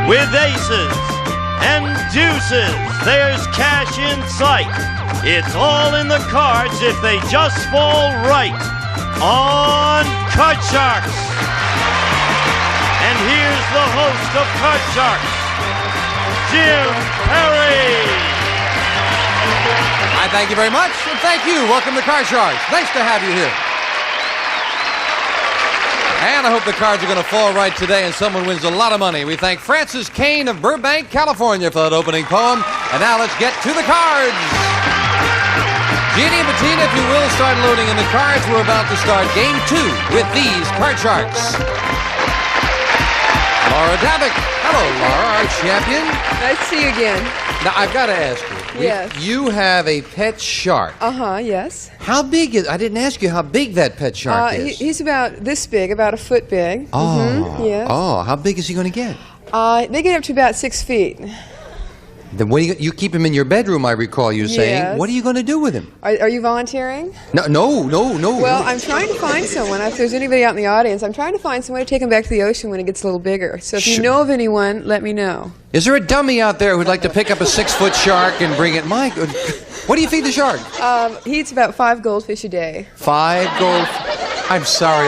With aces and deuces, there's cash in sight. It's all in the cards if they just fall right on Card Sharks. And here's the host of Card Sharks, Jim Perry. I thank you very much, and thank you. Welcome to Card Sharks. Nice to have you here. And I hope the cards are going to fall right today and someone wins a lot of money. We thank Francis Kane of Burbank, California for that opening poem. And now let's get to the cards. Jeannie and Bettina, if you will, start loading in the cards. We're about to start game 2 with these Card Sharks. Laura Davick. Hello, Laura, our champion. Nice to see you again. Now, I've got to ask you. Yes. You have a pet shark. Yes. How big is... I didn't ask you how big that pet shark is. He's about this big, about a foot big. Oh. Yes. Oh, how big is he going to get? They get up to about 6 feet. Then what you keep him in your bedroom, I recall you saying. Yes. What are you going to do with him? Are you volunteering? No. Well, I'm trying to find someone. If there's anybody out in the audience, I'm trying to find someone to take him back to the ocean when it gets a little bigger. So if you know of anyone, let me know. Is there a dummy out there who'd like to pick up a 6-foot shark and bring it? My good. What do you feed the shark? He eats about 5 goldfish a day. 5 gold... I'm sorry,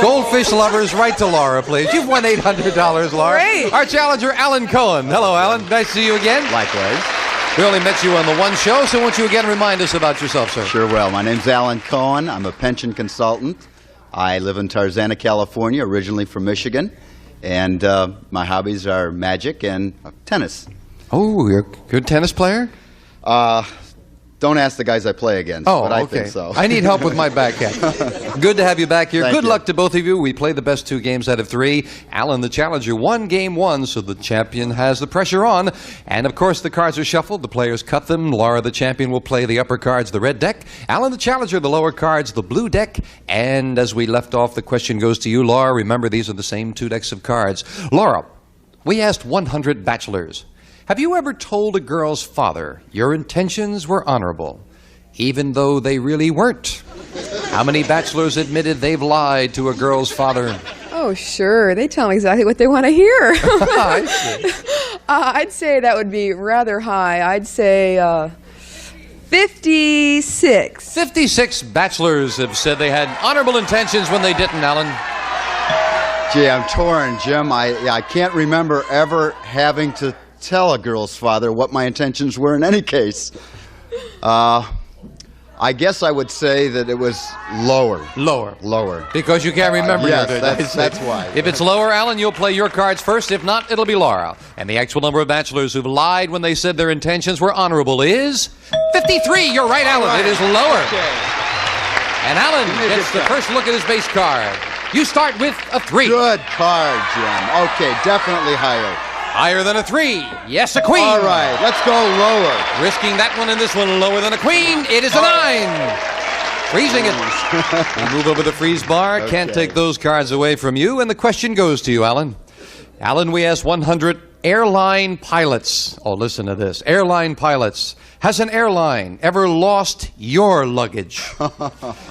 Goldfish lovers, write to Laura, please. You've won $800, Laura. Great. Our challenger, Alan Cohen. Hello, Alan. Nice to see you again. Likewise. We only met you on the one show, so won't you again remind us about yourself, sir? Sure will. My name's Alan Cohen. I'm a pension consultant. I live in Tarzana, California, originally from Michigan. And my hobbies are magic and tennis. Oh, you're a good tennis player? Don't ask the guys I play against, but I think so. I need help with my backhand. Good to have you back here. Good luck to both of you. We play the best 2 games out of 3. Alan, the challenger, won game 1, so the champion has the pressure on. And, of course, the cards are shuffled. The players cut them. Laura, the champion, will play the upper cards, the red deck. Alan, the challenger, the lower cards, the blue deck. And as we left off, the question goes to you, Laura. Remember, these are the same 2 decks of cards. Laura, we asked 100 bachelors. Have you ever told a girl's father your intentions were honorable, even though they really weren't? How many bachelors admitted they've lied to a girl's father? Oh, sure. They tell them exactly what they want to hear. I see. I'd say that would be rather high. I'd say 56. 56 bachelors have said they had honorable intentions when they didn't, Alan. Gee, I'm torn, Jim. I can't remember ever having to tell a girl's father what my intentions were in any case. I guess I would say that it was lower. Lower. Because you can't remember. Yes, that's why. If it's lower, Alan, you'll play your cards first. If not, it'll be Laura. And the actual number of bachelors who've lied when they said their intentions were honorable is 53. You're right, Alan. Right. It is lower. Okay. And Alan gets the first look at his base card. You start with a 3. Good card, Jim. Okay, definitely higher. Higher than a 3. Yes, a queen. All right, let's go lower. Risking that one and this one lower than a queen. It is a 9. Freezing it. We move over the freeze bar. Can't take those cards away from you. And the question goes to you, Alan. Alan, we asked 100 airline pilots. Oh, listen to this. Airline pilots. Has an airline ever lost your luggage?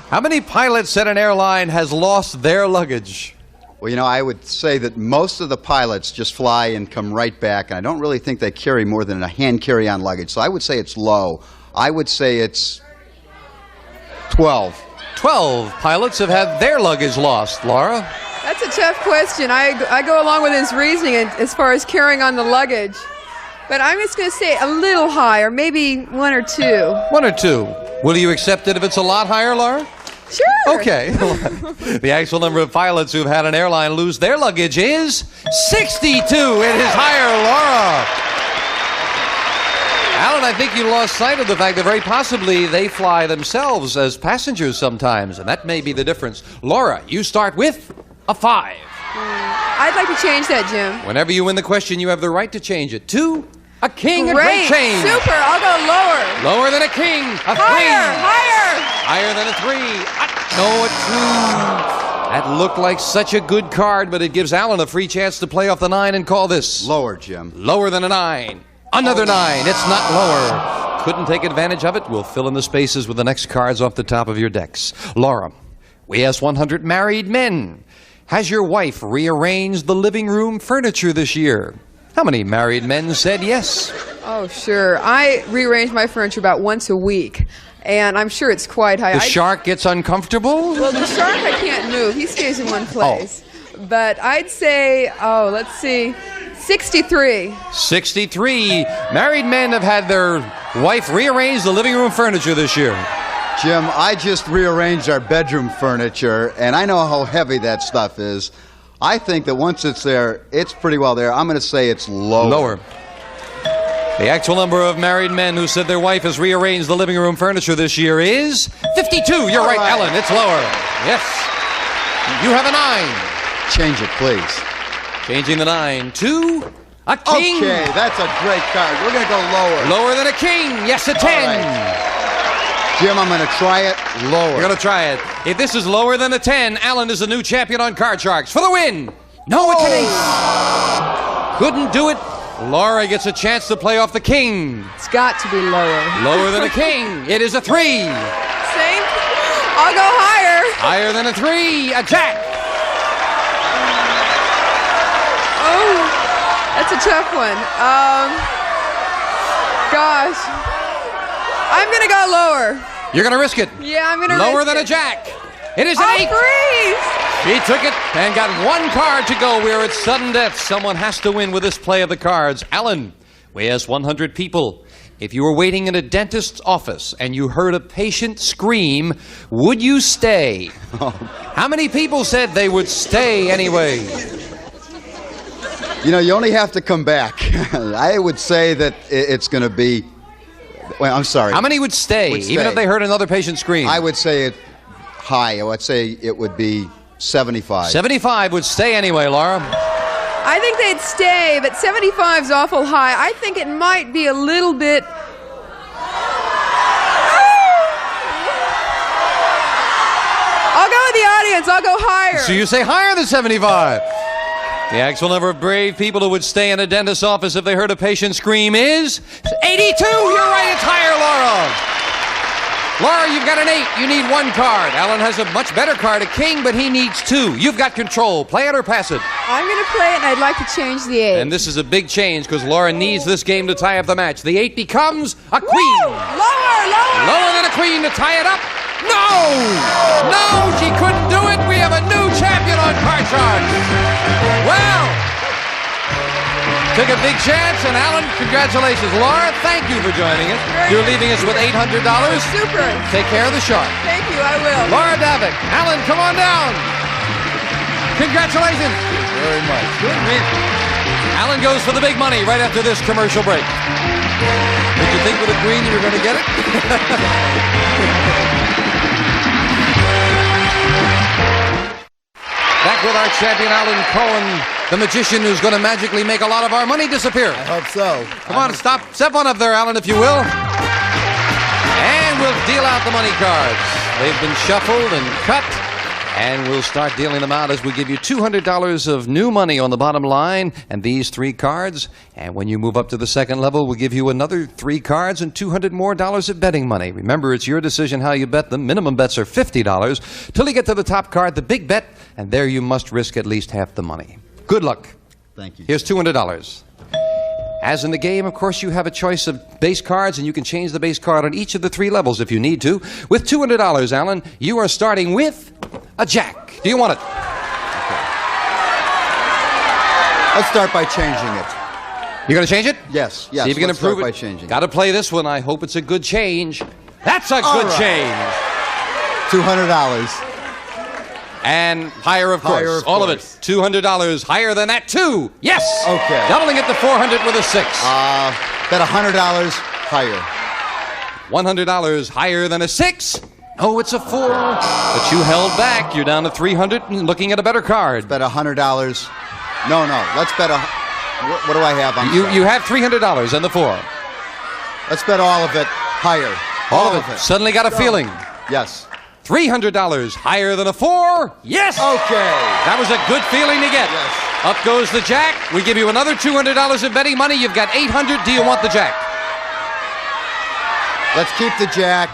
How many pilots said an airline has lost their luggage? Well, you know, I would say that most of the pilots just fly and come right back, and I don't really think they carry more than a hand carry-on luggage, so I would say it's low. I would say it's 12. 12 pilots have had their luggage lost, Laura. That's a tough question. I go along with his reasoning as far as carrying on the luggage. But I'm just going to say a little higher, maybe 1 or 2. 1 or 2. Will you accept it if it's a lot higher, Laura? Sure. Okay. The actual number of pilots who've had an airline lose their luggage is 62. It is higher, Laura. Alan, I think you lost sight of the fact that very possibly they fly themselves as passengers sometimes, and that may be the difference. Laura, you start with a 5. I'd like to change that, Jim. Whenever you win the question, you have the right to change it to a king. Great. A great change. Super. I'll go lower. Lower than a king. A 3. Higher. Higher than a 3. No, a 2. That looked like such a good card, but it gives Alan a free chance to play off the 9 and call this. Lower, Jim. Lower than a 9. Another 9. It's not lower. Couldn't take advantage of it. We'll fill in the spaces with the next cards off the top of your decks. Laura, we asked 100 married men. Has your wife rearranged the living room furniture this year? How many married men said yes? Oh, sure. I rearrange my furniture about once a week, and I'm sure it's quite high. The shark gets uncomfortable? Well, the shark I can't move. He stays in one place. But I'd say, let's see, 63. 63. Married men have had their wife rearrange the living room furniture this year. Jim, I just rearranged our bedroom furniture, and I know how heavy that stuff is. I think that once it's there, it's pretty well there. I'm going to say it's lower. Lower. The actual number of married men who said their wife has rearranged the living room furniture this year is 52. You're right, Ellen. It's lower. Yes. You have a 9. Change it, please. Changing the 9 to a king. Okay, that's a great card. We're going to go lower. Lower than a king. Yes, a 10. Right. Jim, I'm going to try it lower. You're going to try it. If this is lower than a 10, Alan is the new champion on Card Sharks for the win. No, it's an ace. Couldn't do it. Laura gets a chance to play off the king. It's got to be lower. Lower than a king. It is a 3. Same. I'll go higher. Higher than a 3. A jack. Oh, that's a tough one. Gosh. I'm going to go lower. You're going to risk it. Yeah, I'm going to Lower risk than it. a jack. It is an 8. Freeze. She took it and got 1 card to go. We're at sudden death. Someone has to win with this play of the cards. Alan, we asked 100 people. If you were waiting in a dentist's office and you heard a patient scream, would you stay? How many people said they would stay anyway? You know, you only have to come back. I would say that it's going to be... Well, I'm sorry. How many would stay, even if they heard another patient scream? I would say it high. I would say it would be 75. 75 would stay anyway, Laura. I think they'd stay, but 75 is awful high. I think it might be a little bit... I'll go with the audience. I'll go higher. So you say higher than 75. The actual number of brave people who would stay in a dentist's office if they heard a patient scream is 82. You're right, it's higher, Laura. Laura, you've got an 8. You need 1 card. Alan has a much better card, a king, but he needs 2. You've got control. Play it or pass it. I'm going to play it, and I'd like to change the 8. And this is a big change because Laura needs this game to tie up the match. The 8 becomes a queen. Woo! Lower, lower. Lower than a queen to tie it up. No! No, she couldn't do it. We have a new champion on Card Sharks. Well, took a big chance, and Alan, congratulations. Laura, thank you for joining us. You're leaving us with $800. Super. Take care of the shark. Thank you, I will. Laura Davik, Alan, come on down. Congratulations. Thank you very much. Good win. Alan goes for the big money right after this commercial break. Did you think with a green you were going to get it? Back with our champion, Alan Cohen, the magician who's going to magically make a lot of our money disappear. I hope so. Come on, step on up there, Alan, if you will. And we'll deal out the money cards. They've been shuffled and cut, and we'll start dealing them out as we give you $200 of new money on the bottom line and these 3 cards. And when you move up to the second level, we'll give you another 3 cards and $200 more of betting money. Remember, it's your decision how you bet them. Minimum bets are $50 till you get to the top card, the big bet, and there you must risk at least half the money. Good luck. Thank you. Here's $200. As in the game, of course, you have a choice of base cards, and you can change the base card on each of the 3 levels if you need to. With $200, Alan, you are starting with a jack. Do you want it? Okay. Let's start by changing it. You're going to change it? Yes. See if you can let's improve start it. by changing Got to play this one. I hope it's a good change. That's a All good right. change. $200. And higher, of course. Higher, of All course. of it. $200 higher than that, too. Yes. Okay. Doubling it to $400 with a 6. Bet $100 higher. $100 higher than a 6. Oh, it's a 4. But you held back. You're down to $300 and looking at a better card. Bet $100. No. Let's bet what do I have? You have $300 and the 4. Let's bet all of it higher. All of it. Suddenly got a feeling. Yes. $300 higher than a 4. Yes. Okay. That was a good feeling to get. Yes. Up goes the jack. We give you another $200 in betting money. You've got $800. Do you want the jack? Let's keep the jack.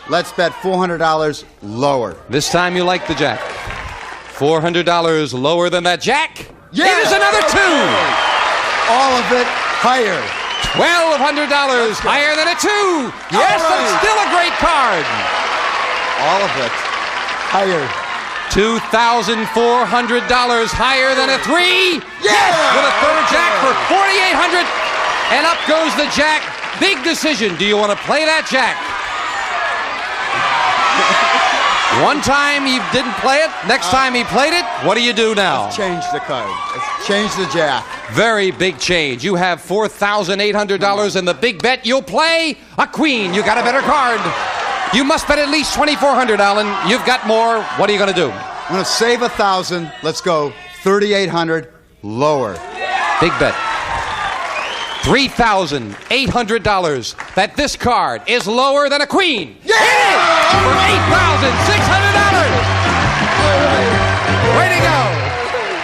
Let's bet $400 lower. This time you like the jack. $400 lower than that jack. Yes. It is another 2. All of it higher. $1,200, higher than a 2. Yes, that's still a great card. All of it. Higher. $2,400, higher than a 3. Yes, with a third jack for $4,800. And up goes the jack. Big decision. Do you want to play that jack? One time he didn't play it. Next time he played it. What do you do now? Let's change the card. Let's change the jack. Very big change. You have $4,800 and the big bet you'll play a queen. You got a better card. You must bet at least $2,400, Alan. You've got more. What are you going to do? I'm going to save 1,000. Let's go 3,800 lower. Big bet. $3,800. That this card is lower than a queen. Yeah! It is for $8,600. Way to go.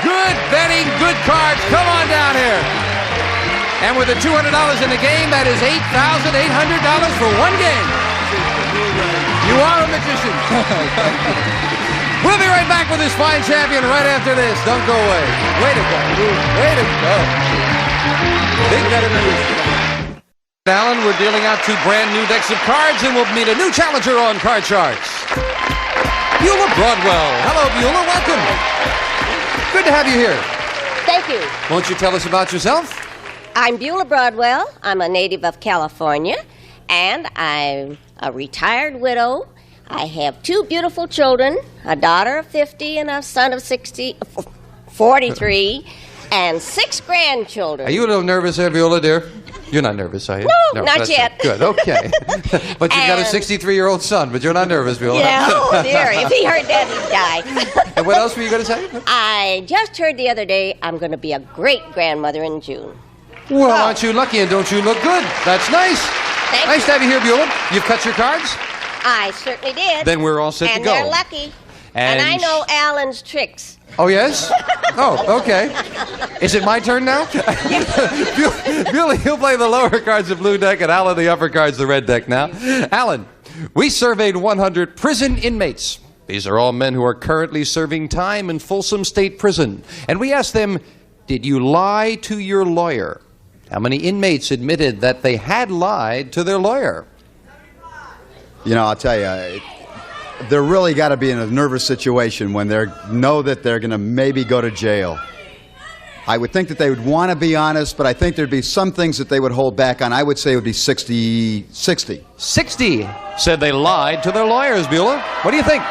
Good betting, good cards. Come on down here. And with the $200 in the game, that is $8,800 for one game. You are a magician. We'll be right back with this fine champion right after this. Don't go away. Way to go. Way to go. Big bet in the news. Alan, we're dealing out 2 brand new decks of cards, and we'll meet a new challenger on Card Sharks. Beulah Broadwell. Hello, Beulah. Welcome. Good to have you here. Thank you. Won't you tell us about yourself? I'm Beulah Broadwell. I'm a native of California, and I'm a retired widow. I have 2 beautiful children, a daughter of 50 and a son of 43, and 6 grandchildren. Are you a little nervous there, Beulah, dear? You're not nervous, are you? No, not that's yet. Good, okay. But you've got a 63-year-old son, but you're not nervous, Beulah. Yeah, oh dear, if he heard that, he'd die. And what else were you going to say? I just heard the other day I'm going to be a great-grandmother in June. Well, aren't you lucky, and don't you look good? That's nice. Nice to have you here, Beulah. You've cut your cards? I certainly did. Then we're all set to go. And they're lucky. And I know Alan's tricks. Oh, yes? Oh, okay. Is it my turn now? Beulah, you'll play the lower cards, the blue deck, and Alan, the upper cards, the red deck now. Alan, we surveyed 100 prison inmates. These are all men who are currently serving time in Folsom State Prison. And we asked them, did you lie to your lawyer? How many inmates admitted that they had lied to their lawyer? You know, I'll tell you, they're really got to be in a nervous situation when they know that they're going to maybe go to jail. I would think that they would want to be honest, but I think there'd be some things that they would hold back on. I would say it would be 60. 60 said they lied to their lawyers, Beulah. What do you think?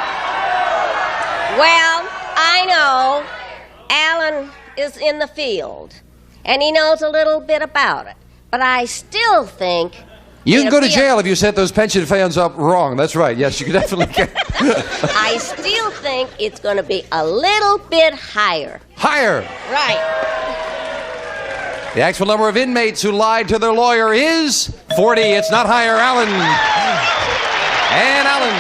Well, I know Alan is in the field, and he knows a little bit about it. But I still think... You can go to jail if you set those pension funds up wrong. That's right. Yes, you can definitely get... I still think it's going to be a little bit higher. Higher? Right. The actual number of inmates who lied to their lawyer is 40. It's not higher, Alan. And Alan,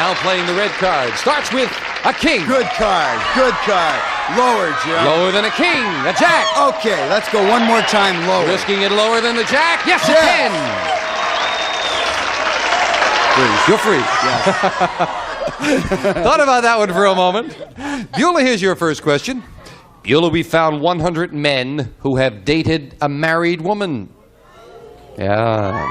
now playing the red card, starts with a king. Good card. Good card. Lower, Jim. Lower than a king. A jack. Okay, let's go one more time lower. Risking it lower than the jack? Yes, Yes. it can. You're free. Yes. Thought about that one for a moment. Beulah, here's your first question. Beulah, we found 100 men who have dated a married woman. Yeah.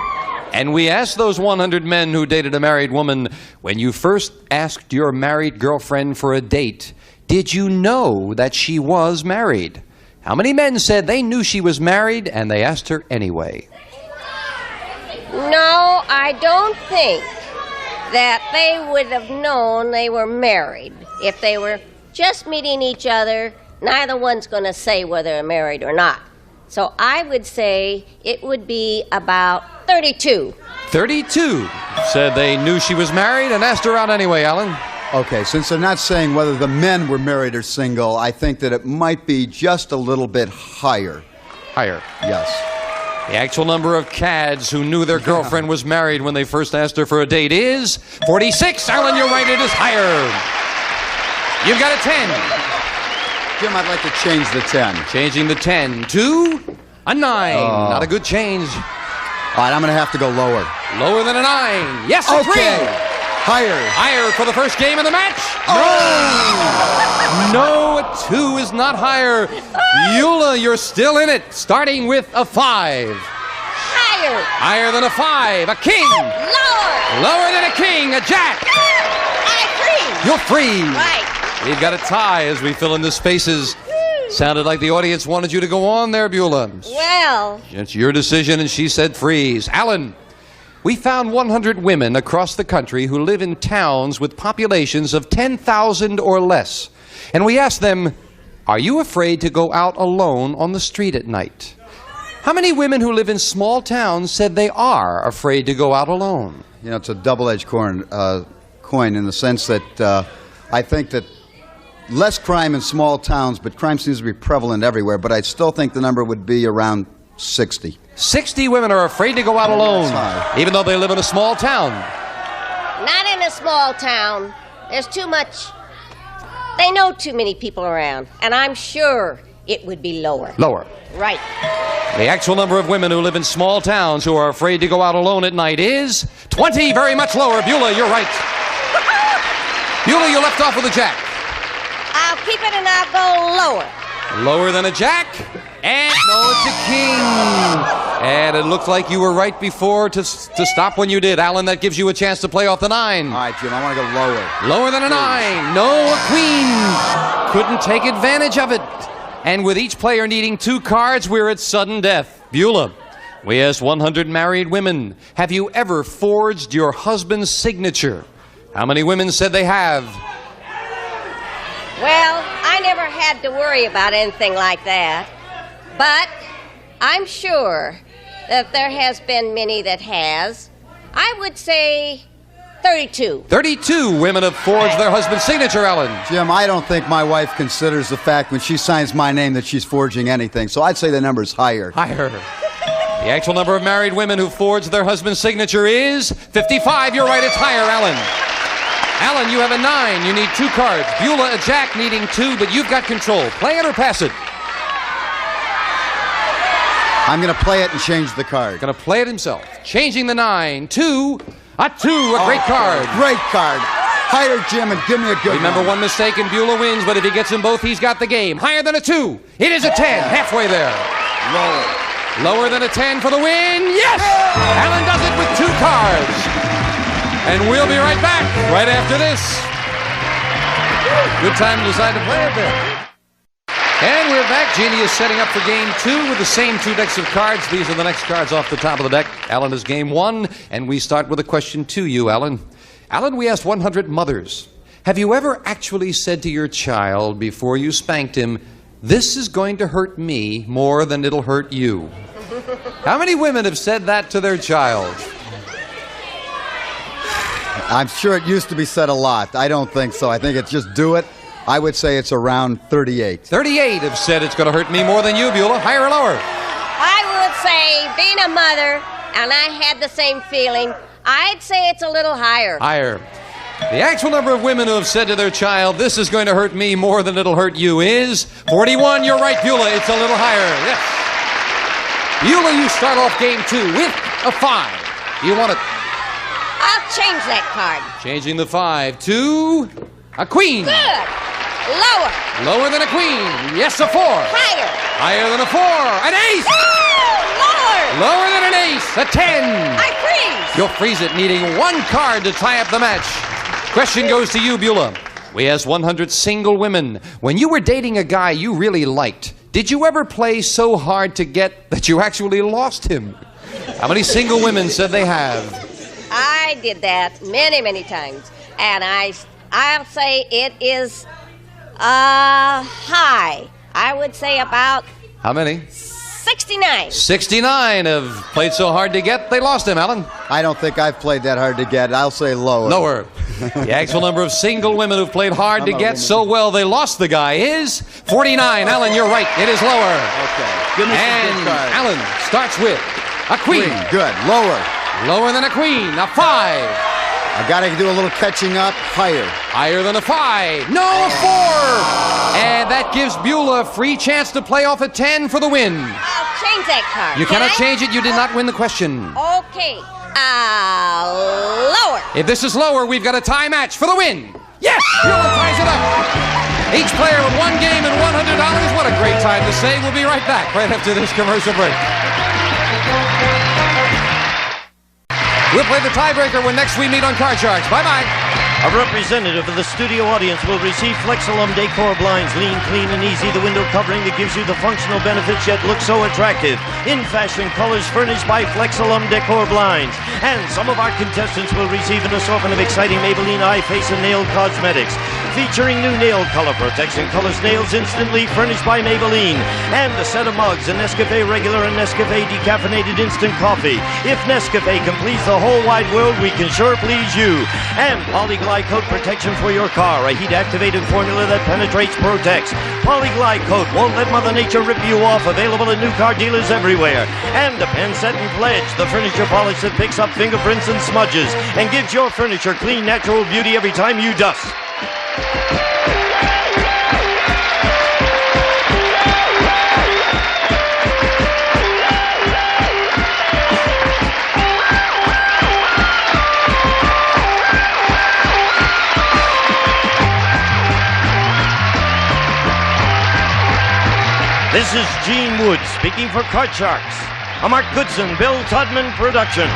And we asked those 100 men who dated a married woman, when you first asked your married girlfriend for a date, did you know that she was married? How many men said they knew she was married and they asked her anyway? No, I don't think that they would have known they were married. If they were just meeting each other, neither one's going to say whether they're married or not. So I would say it would be about 32. 32 said they knew she was married and asked her out anyway, Alan. Okay, since they're not saying whether the men were married or single, I think that it might be just a little bit higher. Higher. Yes. The actual number of cads who knew their girlfriend was married when they first asked her for a date is 46. Alan, you're right, it is higher. You've got a 10. Jim, I'd like to change the 10. Changing the 10 to a 9. Not a good change. All right, I'm going to have to go lower. Lower than a 9. Yes, a 3. Higher. Higher for the first game of the match. Oh! No, a 2 is not higher. Beulah, you're still in it, starting with a 5. Higher. Higher than a 5. A king. Lower. Lower than a king. A jack. I freeze. You'll freeze. Right. We've got a tie as we fill in the spaces. Sounded like the audience wanted you to go on there, Beulah. Well. It's your decision, and she said freeze. Alan, we found 100 women across the country who live in towns with populations of 10,000 or less. And we asked them, are you afraid to go out alone on the street at night? How many women who live in small towns said they are afraid to go out alone? You know, it's a double-edged coin in the sense that I think that less crime in small towns, but crime seems to be prevalent everywhere. But I still think the number would be around 60. 60 women are afraid to go out alone, even though they live in a small town. Not in a small town. There's too much. They know too many people around. And I'm sure it would be lower. Lower. Right. The actual number of women who live in small towns who are afraid to go out alone at night is 20, very much lower. Beulah, you're right. Beulah, you left off with a jack. I'll keep it and I'll go lower. Lower than a jack. And no, it's a king. And it looked like you were right before to stop when you did. Alan, that gives you a chance to play off the 9. All right, Jim, I want to go lower. Lower than a 9. No, a queen. Couldn't take advantage of it. And with each player needing 2 cards, we're at sudden death. Beulah, we asked 100 married women, have you ever forged your husband's signature? How many women said they have? Well, I never had to worry about anything like that. But I'm sure that there has been many that has. I would say 32. 32 women have forged their husband's signature, Ellen. Jim, I don't think my wife considers the fact when she signs my name that she's forging anything, so I'd say the number's higher. Higher. The actual number of married women who forged their husband's signature is 55. You're right, it's higher, Ellen. Alan, you have a 9. You need 2 cards. Beulah, a jack, needing 2, but you've got control. Play it or pass it? I'm going to play it and change the card. Going to play it himself. Changing the 9 to a 2, a great card. Great card. Higher, Jim, and give me a good Remember, one mistake and Beulah wins, but if he gets them both, he's got the game. Higher than a 2. It is a 10. Halfway there. Lower. Lower than a 10 for the win. Yes! Alan does it with 2 cards. And we'll be right back right after this. Good time to decide to play it there. And we're back. Jeannie is setting up for game 2 with the same 2 decks of cards. These are the next cards off the top of the deck. Alan is game 1, and we start with a question to you, Alan. Alan, we asked 100 mothers, have you ever actually said to your child before you spanked him, this is going to hurt me more than it'll hurt you? How many women have said that to their child? I'm sure it used to be said a lot. I don't think so. I think it's just do it. I would say it's around 38. 38 have said it's going to hurt me more than you, Beulah. Higher or lower? I would say, being a mother, and I had the same feeling, I'd say it's a little higher. Higher. The actual number of women who have said to their child, this is going to hurt me more than it'll hurt you is 41. You're right, Beulah. It's a little higher. Yes. Beulah, you start off game 2 with a 5. You want it? I'll change that card. Changing the 5 to a queen. Good. Lower. Lower than a queen. Yes, a 4. Higher. Higher than a 4. An ace. Lower. Lower than an ace. A 10. I freeze. You'll freeze it, needing 1 card to tie up the match. Question goes to you, Beulah. We asked 100 single women, when you were dating a guy you really liked, did you ever play so hard to get that you actually lost him? How many single women said they have? I did that many, many times. And I'll say it is high. I would say about... How many? 69. 69 have played so hard to get, they lost him, Alan. I don't think I've played that hard to get. I'll say lower. Lower. The actual number of single women who've played hard to get so well they lost the guy is 49. Alan, you're right. It is lower. Okay. Give me some good cards. Alan starts with a queen. Good. Lower. Lower than a queen. A 5. I got to do a little catching up. Higher. Higher than a 5. No, a 4. And that gives Beulah a free chance to play off a 10 for the win. I'll change that card. You cannot change it. You did not win the question. Okay. Lower. If this is lower, we've got a tie match for the win. Yes! Beulah ties it up. Each player with one game and $100. What a great time to save. We'll be right back right after this commercial break. We'll play the tiebreaker when next we meet on Card Sharks. Bye-bye. A representative of the studio audience will receive Flexalum Decor blinds. Lean, clean, and easy. The window covering that gives you the functional benefits yet looks so attractive. In fashion colors furnished by Flexalum Decor blinds. And some of our contestants will receive an assortment of exciting Maybelline eye, face, and nail cosmetics. Featuring new nail color protection, colors nails instantly, furnished by Maybelline. And a set of mugs, a Nescafe regular and Nescafe decaffeinated instant coffee. If Nescafe can please the whole wide world, we can sure please you. And Polyglide Coat protection for your car, a heat-activated formula that penetrates, protects. Polyglide Coat won't let Mother Nature rip you off. Available at new car dealers everywhere. And a Pen Set and Pledge, the furniture polish that picks up fingerprints and smudges and gives your furniture clean, natural beauty every time you dust. This is Gene Wood speaking for Card Sharks, a Mark Goodson-Bill Todman production.